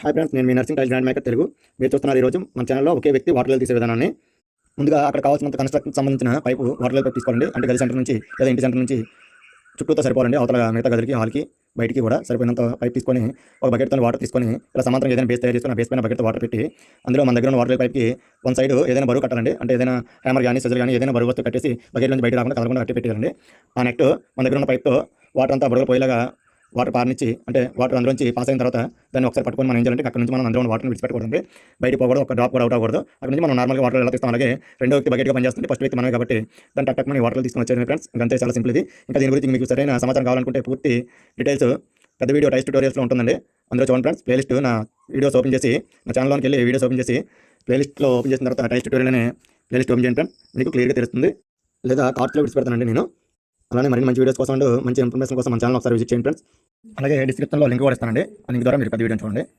Hi friends, నేను మీ Narsing tile grand maker Telugu. మీరు చూస్తున్నారు ఈరోజు మన ఛానల్లో ఒకే వ్యక్తి వాటర్ లెవెల్ తీసే విధానాన్ని. ముందుగా అక్కడ కావాల్సినంత కన్స్ట్రక్షన్ సంబంధించిన పైపు వాటర్ లెవెల్ తీసుకోండి. అంటే గది సెంటర్ నుంచి లేదా ఇంటి సెంటర్ నుంచి చుట్టూతో సరిపోవాలండి. అవతల మిగతా గదికి, హాల్కి, బయటికి కూడా సరిపోయినంత పైప్ తీసుకొని ఒక బకెట్తో వాటర్ తీసుకొని ఇలా సమాంతరంగా ఏదైనా బేస్ తయారు చేసుకుని బేస్ పైన బకెట్తో వాటర్ పెట్టి అందులో మన దగ్గర ఉన్న వాటర్ పైప్కి వన్ సైడ్ ఏదైనా బరువు కట్టాలండి. అంటే ఏదైనా హ్యామర్ కానీ సిజర్ కానీ ఏదైనా బరువు వస్తూ కట్టేసి బకెట్ నుంచి బయట రాకుండా కదలకుండా కట్టి పెట్టాలండి. ఆ నెక్స్ట్ మన దగ్గర ఉన్న పైప్తో వాటర్ అంతా బుడగలు పోయేలాగా వాటర్ పారనిచ్చి, అంటే వాటర్ అందులోంచి పాస్ అయిన తర్వాత దాన్ని ఒకసారి పట్టుకొని మనం ఏం చేయాలంటే అక్కడ నుంచి మనం అందులో ఉన్న వాటర్ని విడిచిపెట్టకూడదు, బయట పోకూడదు, ఒక డ్రాప్ కూడా అవుట్ అవ్వకూడదు. అక్కడ నుంచి మనం నార్మల్గా వాటర్ ఎలా తీస్తాం అలాగే రెండో వ్యక్తి బకెట్గా పనిచేస్తుంది, ఫస్ట్ వ్యక్తి మనమే కాబట్టి దాన్ని టక్ మన వాటర్ తీసుకొని వచ్చేది ఫ్రెండ్స్. ఇంకంతే, చాలా సింపుల్ ఇది. ఇంకా దీని గురించి మీకు సరైన సమాచారం కావాలనుకుంటే పూర్తి డీటెయిల్స్ పెద్ద వీడియో టైస్ ట్యూటోరియల్స్లో ఉంటుందండి. అందులో చూడండి ఫ్రెండ్స్. ప్లేలిస్ట్ నా వీడియోస్ ఓపెన్ చేసి నా ఛానల్లోకి వెళ్ళి వీడియోస్ ఓపెన్ చేసి ప్లేలిస్ట్లో ఓపెన్ చేసిన తర్వాత టైస్ ట్యూటోరియల్ అనే ప్లేలిస్ట్ ఓపెన్ చేయండి ఫ్రెండ్స్. మీకు క్లియర్గా తెలుస్తుంది. లేదా కార్డ్స్లో విడిచిపెడతానండి నేను. అలానే మరిన్ని మంచి వీడియోస్ కోసం అండ్ మంచి ఇన్ఫర్మేషన్ కోసం మన ఛానల్ ఒకసారి విజిట్ చేయండి ఫ్రెండ్స్. అలాగే డిస్క్రిప్షన్లో లింక్ కూడా ఇస్తానండి. ఆ లింక్ ద్వారా మీరు పెద్ద వీడియో చూడండి.